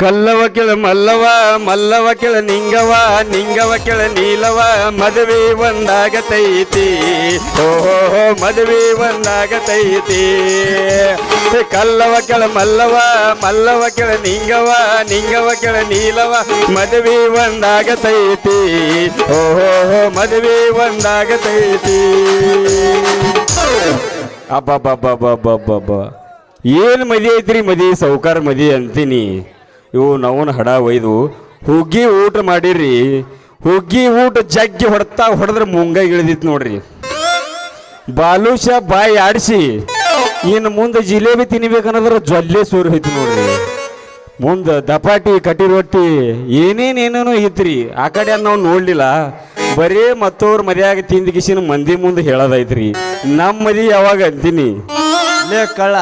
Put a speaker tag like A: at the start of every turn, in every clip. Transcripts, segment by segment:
A: ಕಲ್ಲವ ಕೆಳ ಮಲ್ಲವ ಮಲ್ಲವ ಕೆಳ ನಿಂಗವ ನಿಂಗವ ಕೆಳ ನೀಲವ ಮದುವೆ ಒಂದಾಗತೈತಿ ಓಹೋ ಮದುವೆ ಒಂದಾಗತೈತಿ ಕಲ್ಲವ ಕೆಳ ಮಲ್ಲವ ಮಲ್ಲವ ಕೆಳ ನಿಂಗವ ನಿಂಗವ ಕೆಳ ನೀಲವ ಮದುವೆ ಒಂದಾಗತೈತಿ ಓಹೋ ಮದುವೆ ಒಂದಾಗತೈತಿ ಅಬ್ಬಬ್ಬಬ್ಬಬ್ಬಬ್ಬಬ್ಬ ಏನು ಮದಿ ಐತ್ರಿ ಮದಿ ಸೌಕಾರ ಮದಿ ಅಂತೀನಿ ಇವು ನಾವನ್ ಹಡ ಒಯ್ದು ಹುಗ್ಗಿ ಊಟ ಮಾಡಿರಿ ಹುಗ್ಗಿ ಊಟ ಜಗ್ಗಿ ಹೊಡೆದ್ರೆ ಮುಂಗಾಯಿ ಇಳಿದಿತ್ತು ನೋಡ್ರಿ ಬಾಲೂಷ ಬಾಯಿ ಆಡಿಸಿ ಇನ್ನು ಮುಂದೆ ಜಿಲೇಬಿ ತಿನ್ಬೇಕನ್ನೋದ್ರ ಜೊಲ್ಲೆ ಸೂರು ಹೋಯ್ತು ನೋಡ್ರಿ ಮುಂದೆ ದಪಾಟಿ ಕಟ್ಟಿ ರೊಟ್ಟಿ ಏನೇನೇನೇನೋ ಇತ್ರಿ ಆ ಕಡೆ ನಾವು ನೋಡ್ಲಿಲ್ಲ ಬರೀ ಮತ್ತವ್ರ ಮದ್ಯಾಗ ತಿಂದ ಕಿಸಿನ ಮಂದಿ ಮುಂದೆ ಹೇಳೋದೈತ್ರಿ ನಮ್ಮ ಮದಿ ಯಾವಾಗ ಅಂತೀನಿ
B: ಲೇ ಕಳ್ಳ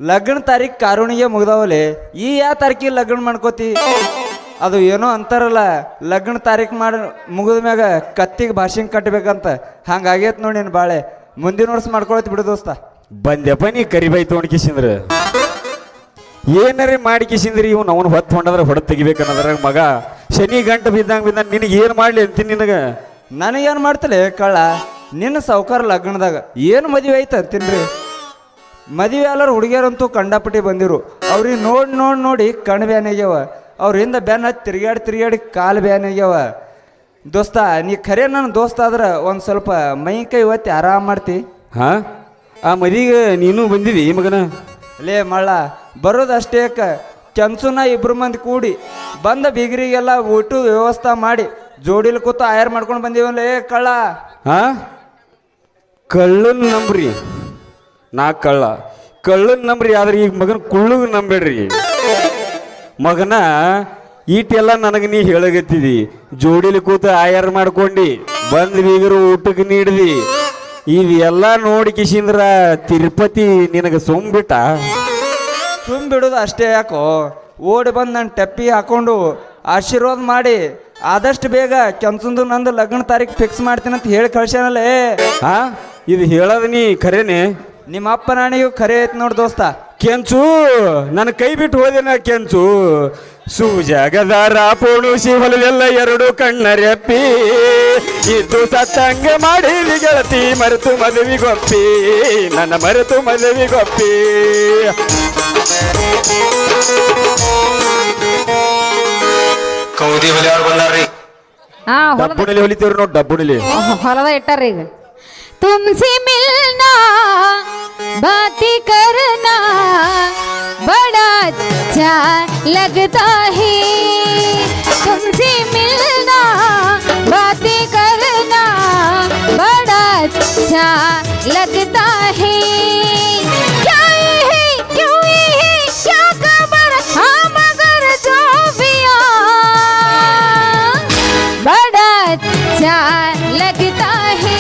B: ಲಗ್ನ ತಾರೀಕು ಕಾರುಣಿಗೆ ಮುಗ್ದಾವಲೆ ಈ ಯಾವ ತಾರೀಕಿಗೆ ಲಗ್ನ ಮಾಡ್ಕೋತಿ ಅದು ಏನೋ ಅಂತಾರಲ್ಲ ಲಗ್ನ ತಾರೀಕು ಮಾಡಿ ಮುಗಿದ ಮ್ಯಾಗ ಕತ್ತಿಗೆ ಭಾಷೆಂಗೆ ಕಟ್ಟಬೇಕಂತ ಹಂಗಾಗೈತೆ ನೋಡಿ ನೀನು ಬಾಳೆ ಮುಂದಿನ ವರ್ಷ ಮಾಡ್ಕೊಳತ್ ಬಿಡು ದೋಸ್ತ
A: ಬಂದೆಪ್ಪ ನೀ ಕರಿಬಾಯಿ ತೊಗೊಂಡು ಕಿಸಿಂದ್ರ ಏನಾರೇ ಮಾಡಿ ಕಿಸಿಂದ್ರಿ ಇವ್ ಅವನು ಹೊತ್ತು ಹೊಂಡದ್ರೆ ಹೊಡೆದು ತೆಗಿಬೇಕನ್ನೋದ್ರಾಗ ಮಗ ಶನಿ ಗಂಟು ಬಿದ್ದಂಗೆ ನಿನಗೆ ಏನು ಮಾಡಲಿ ಅಂತೀನಿ ನಿನಗೆ
B: ನನಗೇನು ಮಾಡ್ತಲೇ ಕಳ್ಳ ನಿನ್ನ ಸಾವ್ಕಾರ ಲಗ್ನದಾಗ ಏನು ಮದುವೆ ಐತೆ ಅಂತೀನ್ರಿ ಮದುವೆ ಎಲ್ಲರೂ ಹುಡುಗಿಯರಂತೂ ಕಂಡಾಪಟ್ಟಿ ಬಂದಿರು ಅವ್ರಿಗೆ ನೋಡಿ ಕಣ್ಣು ಬ್ಯಾನ್ ಆಗ್ಯಾವ ಅವ್ರಿಂದ ಬ್ಯಾನ್ ಹತ್ತಿ ತಿರುಗಾಡಿ ಕಾಲು ಬ್ಯಾನ್ ಆಗ್ಯಾವ ದೋಸ್ತ ನೀ ಖರೆ ನನ್ನ ದೋಸ್ತ ಆದ್ರೆ ಒಂದು ಸ್ವಲ್ಪ ಮೈ ಕೈ ಒತ್ತಿ ಆರಾಮ್ ಮಾಡ್ತಿ
A: ಹಾ ಆ ಮದಿಗೆ ನೀನು ಬಂದಿದಿ ಮಗನ
B: ಲೇ ಮಳ್ಳ ಬರೋದಷ್ಟೇ ಕೆನ್ಸುನ ಇಬ್ರು ಮಂದಿ ಕೂಡಿ ಬಂದ ಬೀಗರಿಗೆಲ್ಲ ಊಟ ವ್ಯವಸ್ಥೆ ಮಾಡಿ ಜೋಡಿಲಿ ಕೂತು ಆಯರ್ ಮಾಡ್ಕೊಂಡು ಬಂದೀವಲ್ಲೇ ಕಳ್ಳ
A: ಹಾ ಕಳ್ಳನ್ ನಂಬ್ರಿ ನಾ ಕಳ್ಳನ್ ನಂಬ್ರಿ ಆದ್ರೆ ಈಗ ಮಗನ ಕುಳ್ಳುಗ್ ನಂಬೇಡ್ರಿ ಮಗನ ಈಟೆಲ್ಲ ನನಗೆ ನೀ ಹೇಳಗತ್ತಿದಿ ಜೋಡಿಲಿ ಕೂತು ಆಯರ್ ಮಾಡ್ಕೊಂಡು ಬಂದ್ ಬೀಗರು ಊಟಕ್ಕೆ ನೀಡಿದಿ ಇದೆಲ್ಲ ನೋಡಿ ಕಿಶಿಂದ್ರ ತಿರುಪತಿ ನಿನಗೆ ಸುಮ್ಬಿಟ್ಟ
B: ಬಿಡೋದು ಅಷ್ಟೇ ಯಾಕೋ ಓಡಿ ಬಂದು ನಾನು ಟೆಪ್ಪಿ ಹಾಕೊಂಡು ಆಶೀರ್ವಾದ ಮಾಡಿ ಆದಷ್ಟು ಬೇಗ ಕೆನ್ಸಂದು ನಂದು ಲಗ್ನ ತಾರೀಕು ಫಿಕ್ಸ್ ಮಾಡ್ತೀನಿ ಅಂತ ಹೇಳಿ ಕಳ್ಸ್ಯಾನಲ್ಲೇ
A: ಹಾ ಇದು ಹೇಳೋದು ನೀ ಖರೇನೆ
B: ನಿಮ್ಮ ಅಪ್ಪ ನಾಣಿಗೂ ಖರೆ ಐತಿ ನೋಡಿ ದೋಸ್ತ
A: ಕೆಂಚು ನನ್ನ ಕೈ ಬಿಟ್ಟು ಹೋದೆನ ಕೆಂಚು ಸೂಜಗದಾರ ಪೋಣುಸಿ ಹೊಲವೆಲ್ಲ ಎರಡು ಕಣ್ಣರೆಪ್ಪಿ ಇದ್ದು ಸತ್ತಂಗ ಮಾಡಿದಿ ಗೆಳತಿ ಮರೆತು ಮದುವಿಗೊಪ್ಪಿ ನನ್ನ ಮರೆತು ಮದುವಿಗೊಪ್ಪಿ
C: ಕೌದಿ ಹೊಲಿಯವ್ರು ಬಂದಾರ್ರಿ
A: ಡಬ್ಬುಣಲಿ ಹೊಲಿತೀವ್ರಿ ನೋಡಿ ಡಬ್ಬುಣಲಿ
D: ಹೊಲದ ಇಟ್ಟಾರ್ರಿ ಈಗ तुमसे मिलना बातें करना बड़ा अच्छा लगता है तुमसे मिलना बातें करना बड़ा अच्छा लगता है क्या ये है क्यों ये है क्या खबर हाँ मगर जो भी बड़ा अच्छा लगता है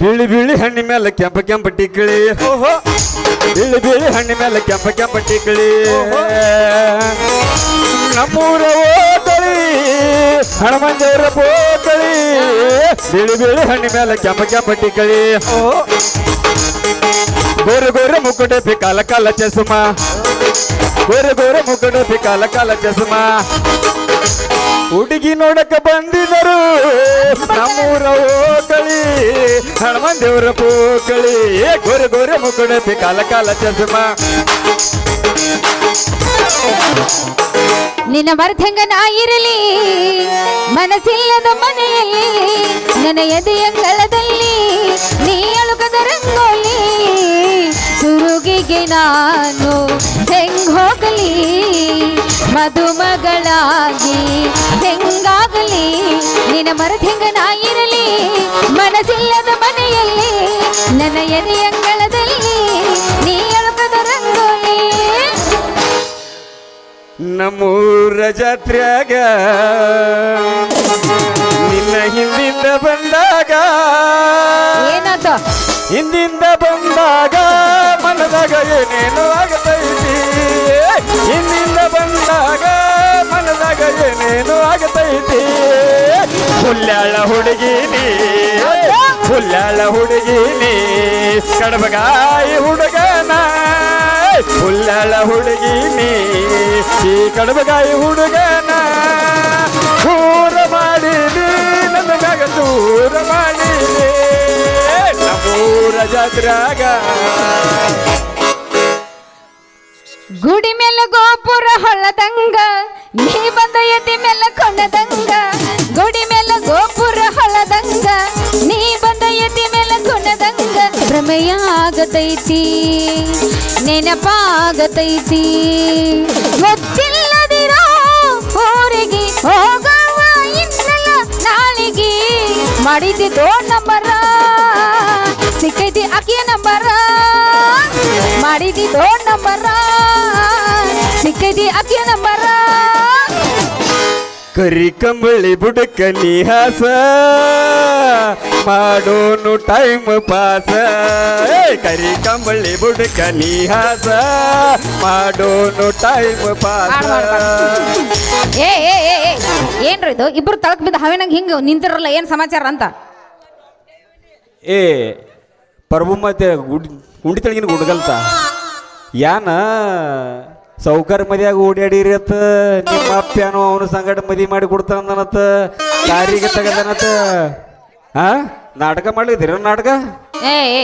A: ಬಿಳಿ ಬಿಳಿ ಹಣ್ಣಿ ಮೇಲೆ ಕೆಂಪ ಟಿಕ್ಕಳಿ ಬಿಳಿ ಹಣ್ಣಿ ಮೇಲೆ ಕೆಂಪ ಟಿಕ್ಕಳಿ ನಮ್ಮೂರ ಓತಳಿ ಹಣಮಂದೇವ್ರ ಬೋತಳಿ ಬಿಳಿ ಹಣ್ಣಿ ಮೇಲೆ ಕೆಂಪ ಟಿಕ್ಕಳಿ ಗೋರೆ ಮುಕ್ಕುಡೆ ಕಾಲ ಚಸ್ಮ ಗೋರೆ ಮುಕ್ಕುಡೆ ಕಾಲ ಚಸ್ಮ ಹುಡುಗಿ ನೋಡಕ ಬಂದಿದರು ನಮ್ಮೂರ ಓಕಳಿ ಹಣಮಂದೇವ್ರ ಪೋಕಳಿ ಗೋರೆ ಮುಕ್ಕುಡೆ ಕಾಲ ಚಸ್ಮ
D: ನಿನ್ನ ಮರ್ತಂಗ ನಾ ಇರಲಿ ಮನಸ್ಸಿಲ್ಲದ ಮನೆಯಲ್ಲಿ ನನ್ನ ಎದೆಯಂಗಳದಲ್ಲಿ ನೀ ಅಳುಕದ ರಂಗೋಲಿ ಸುರುಗಿಗೆ ನಾನು ಹೆಂಗ್ ಹೋಗಲಿ ಮದುಮಗಳಾಗಿ ಹೆಂಗಾಗಲಿ ನಿನ್ನ ಮರ್ತಂಗ ನಾ ಇರಲಿ ಮನಸ್ಸಿಲ್ಲದ ಮನೆಯಲ್ಲಿ ನನ್ನ ಎದೆಯಂಗಳದಲ್ಲಿ ನೀ ಅಳುಕದ ರಂಗೋಲಿ
A: ನಮ್ಮೂರ ಜಾತ್ರ್ಯಾಗ ನಿನ್ನ ಹಿಂದಿಂದ ಬಂದಾಗ
D: ಏನಾತ
A: ಹಿಂದಿಂದ ಬಂದಾಗ ಮನದಾಗ ಏನೇನು ಆಗತೈತಿ ಹಿಂದಿಂದ ಬಂದಾಗ ಮನದಾಗ ಏನೇನು ಆಗತೈತಿ ಹುಲ್ಯಾಳ ಹುಡುಗಿ ನೀ ಹುಲ್ಲಾಳ ಹುಡುಗಿನಿ ಕಡಬಗಾಯಿ ಹುಡುಗನ ಹುಲ್ಲಾಳ ಹುಡುಗಿನಿ ಈ ಕಡಬಗಾಯಿ ಹುಡುಗನ ದೂರ ಮಾಡಿದಿ ನನ್ನ ಮ್ಯಾಗ ದೂರ ಮಾಡಿದಿ ನಮ್ಮೂರ ಜಾತ್ರಾಗ
D: ಗುಡಿ ಮೇಲೆ ಗೋಪುರ ಹೊಳ್ಳದಂಗ ನೀ ಬಂದ ಎದಿ ಮೇಲೆ ಕೊಣದಂಗ ಗುಡಿ ಮೇಲೆ ಗೋಪುರ ಹೊಳ್ಳದಂಗ ನೀ ಬಂದ ಎದಿ ಮೇಲೆ ಕೊಣದಂಗ ಭ್ರಮೆಯ ಆಗತೈತಿ ನೆನಪಾಗತೈತಿ ಗೊತ್ತಿಲ್ಲದಿರೋ ಊರಿಗೆ ಹೋಗವ ಇನ್ನಲ್ಲ ನಾಳಿಗೆ ಮಾಡಿದ್ದಿ ದೊಡ್ಡ ನಂಬರ ಸಿಕ್ಕೈತಿ ಅಕ್ಕಿಯ ನಂಬರ ಮಾಡಿದಿ ದೊಡ್ಡ ನಂಬರ ಸಿಕ್ಕೈತಿ ಅಕ್ಕಿಯ ನಂಬರ
A: ಕರಿ ಕಂಬಳಿ ಬುಡಕ ನಿಹಾಸ ಮಾಡೋನು ಟೈಮ್ ಪಾಸ ಕರಿ ಕಂಬಳಿ ಬುಡಕ ನಿಹಾಸ ಮಾಡೋನು ಟೈಮ್ ಪಾಸ
D: ಏ ಏ ಏ ಏ, ಏನ್ರಿ ಇದು ಇಬ್ರು ತಳಕ್ ಬಿದ್ದ ಹಾವಿನಂಗೆ ಹಿಂಗ ನಿಂತಿರಲ್ಲ ಏನ್ ಸಮಾಚಾರ ಅಂತ
A: ಏ ಪ್ರಭು ಮತ್ತೆ ಗುಂಡಿ ತಳಗಿನ ಗುಡ್ಗಲ್ತ ಯಾನ ಸೌಕರ್ ಮದಿಯಾಗ ಓಡಾಡಿರಿ ಅತ್ತ ನಿಮ್ಮ ಅಪ್ಪೇನೋ ಅವನ ಸಂಗಡ ಮದಿ ಮಾಡಿ ಕೊಡ್ತಾನತ್ತ ಕಾರಿಗೆ ತಗದನತ್ತ ನಾಟಕ ಮಾಡ್ಲಿದ್ದೀರ ನಾಟಕ
D: ಏ ಏ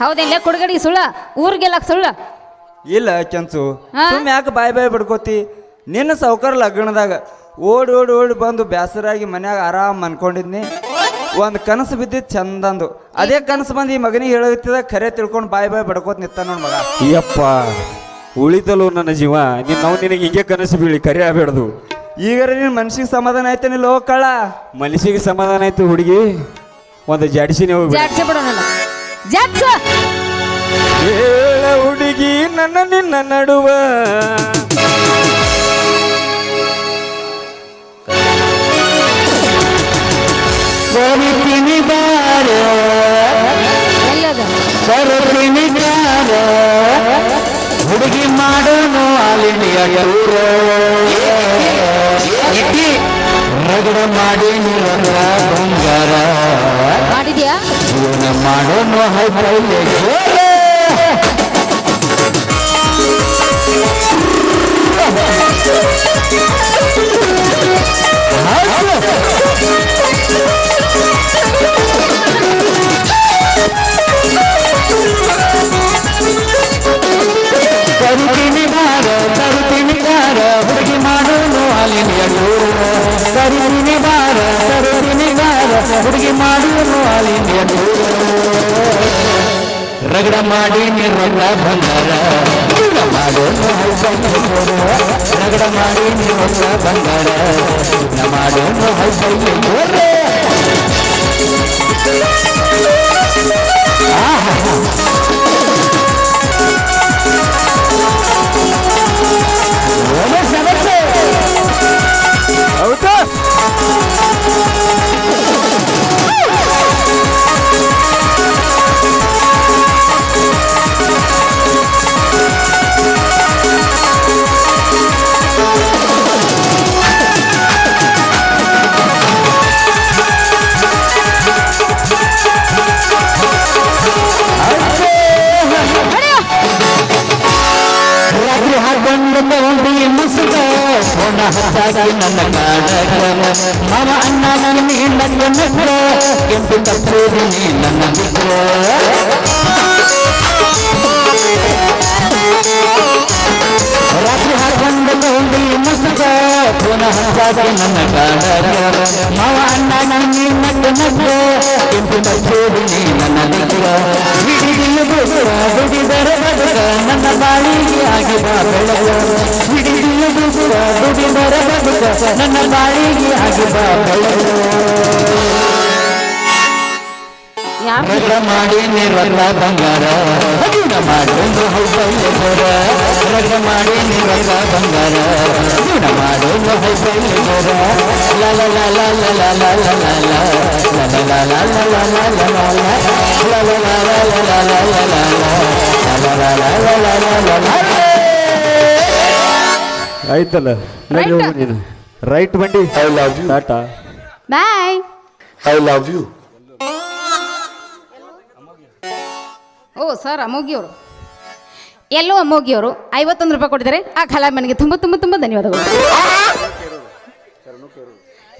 D: ಹೌದಿಲ್ಲ ಕುಡ್ಗಡಿ ಸುಳ್ಳ ಊರಿಗೆಲ್ಲ ಸುಳ್ಳ
B: ಇಲ್ಲ ಕೆಂಚು ಸುಮ್ಮನೆ ಯಾಕೆ ಬಾಯ್ ಬಾಯ್ ಬಿಡ್ಕೋತಿ ನಿನ್ನ ಸೌಕರ್ ಲಗ್ನದಾಗ ಓಡಿ ಓಡಿ ಓಡಿ ಬಂದು ಬೇಸರಾಗಿ ಮನ್ಯಾಗ ಆರಾಮ್ ಅನ್ಕೊಂಡಿದ್ನಿ ಒಂದು ಕನಸು ಬಿದ್ದಿದ್ದು ಚಂದಂದು ಅದೇ ಕನಸು ಬಂದು ಈ ಮಗನಿಗೆ ಹೇಳುತ್ತಿದ್ದ ಖರೆ ತಿಳ್ಕೊಂಡು ಬಾಯ್ ಬಾಯ್ ಬಡ್ಕೋತ ನಿತ್ತ ನೋಡ್ ಮಗ
A: ಯಪ್ಪ ಉಳಿತಲು ನನ್ನ ಜೀವ ನಾವು ನಿನಗೆ ಹಿಂಗೆ ಕನಸು ಬೀಳಿ ಕರೆ ಆಗ್ಬೇಡ್ದು
B: ಈಗಾರ ನಿನ್ನ ಮನ್ಸಿಗೆ ಸಮಾಧಾನ ಆಯ್ತಾನಿಲ್ಲ ಹೋಗ್ ಕಳ್ಳ
A: ಮನಸ್ಸಿಗೆ ಸಮಾಧಾನ ಆಯ್ತು ಹುಡುಗಿ ಒಂದು ಜಾಡಿಸಿನೇ ಹೋಗಿ
D: ಜಾಡ್ಸಿ ಬಿಡೋಣ ಜಾಡ್ಸ
A: ಹೇಳ ಹುಡುಗಿ ನನ್ನ ನಿನ್ನ ನಡುವ
D: ಎಲ್ಲದ
C: ಹುಡುಗಿ ಮಾಡೋನು ಅಲಿನಿಯ ರಗಡ ಮಾಡಿ ಬಂಗಾರ
D: ಮಾಡಿದ್ಯಾ
C: ಜೀವನ ಮಾಡೋನು ತರುತ್ತೀನಿ ಬಾರ ಹುಡುಗಿ ಮಾಡೋನು ಅಲಿನಿಯ ತರುತ್ತೀನಿ ಬಾರ ಹುಡುಗಿ ಮಾಡೋನು ಅಲಿನಿಯ ರಗಡ ಮಾಡಿ ನಿರಲ್ಲ ಬಂಗಾರ ಮಾಡೋನು ರಗಡ ಮಾಡಿ ನಿರಲ್ಲ ಬಂಗಾರ ಮಾಡೋನು
A: ಹೌದಾ
C: ರಾತ್ರಿ ಹಾಕೊಂಡು ತಗೊಂಡು ಮುಸುಗ ಫೋನ ಹಚ್ಚಾಗಿ ನನ್ನ ಕಾಡಗ ಮಾವ ಅಣ್ಣ ನನ್ನ ಹೆಣ್ಣಕ್ಕೆ ನಗ್ರ ಕೆಂಪು ತಪ್ಪೋದು ನೀ ನನ್ನ ಬಿಗ್ರ ರಾತ್ರಿ ಹಾಕೊಂಡು ತಗೊಂಡು ಮುಸುಗ ಫೋನ ಹಚ್ಚಾಗಿ ನನ್ನ ಕಾಡಗ ಮಾವ ಅಣ್ಣ ನನ್ನ ಹೆಣ್ಣಕ್ಕೆ ನಗ್ರ ಕೆಂಪು ತಪ್ಪೋದು ನೀ ನನ್ನ ಬಿಗ್ರ ದುಡಿದರ ಬದುಕ ನನ್ನ ಬಾಳಿಗೆ ಆಗಿ ಬಾ ಬೆಳಗ ದುಡಿದರ ಬದುಕ ನನ್ನ ಬಾಳಿಗೆ ಆಗಿ ಬಾ ಬೆಳಗ ರಗಡ ಮಾಡಿ ನಿರ್ವಲ್ಲ ಬಂಗಾರ ಜೀವನ ಮಾಡೋದು ಹೌಬೈಲರ ರಗಡ ಮಾಡಿ ನಿರ್ವಲ್ಲ ಬಂಗಾರ ಜೀವನ ಮಾಡೋದು ಹೌಬೈಲರ ಲ ಲ ಲ ಲ ಲ ಲ ಲ ಲ ಲ ಲ ಲ ಲ ಲ ಲ
A: ಆಯ್ತಲ್ಲ ನಡಿ ಹೋಗು ನೀನು ರೈಟ್ ಬಂಡಿ
C: I love you
A: tata
D: bye
C: I love you
D: ಓ ಸರ್ ಅಮೋಘಿಯವರು, ಎಲ್ಲೋ ಅಮೋಘಿಯವರು 51 ರೂಪಾಯಿ ಕೊಟ್ಟಿದ್ದಾರೆ. ಆ ಕಲಾಮನಿಗೆ ತುಂಬ ತುಂಬ ತುಂಬ ಧನ್ಯವಾದಗಳು.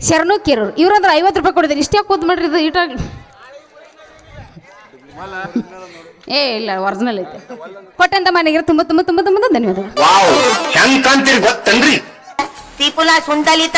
D: ಶರಣು ಕೇರೂರು ಇವ್ರಂದ್ರೆ 50 ರೂಪಾಯಿ ಕೊಟ್ಟಿದ್ದಾರೆ. ಇಷ್ಟೇ ಕೂತ್ ಮಾಡ್ರಿ, ಇದು ಈಟ ಏ ಇಲ್ಲ ಒರಿಜಿನಲ್ ಐತೆ. ಕೊಟ್ಟಂತ ಮನೆಗೆ ತುಂಬ ತುಂಬ ತುಂಬ ತುಂಬ ಧನ್ಯವಾದಗಳು.
E: ಹೆಂಗ್ ಕಾಣ್ತೀರಿ ಗೊತ್ತನ್ರಿ?
F: ತ್ರಿಪುಲ ಸುಂಡಲಿತ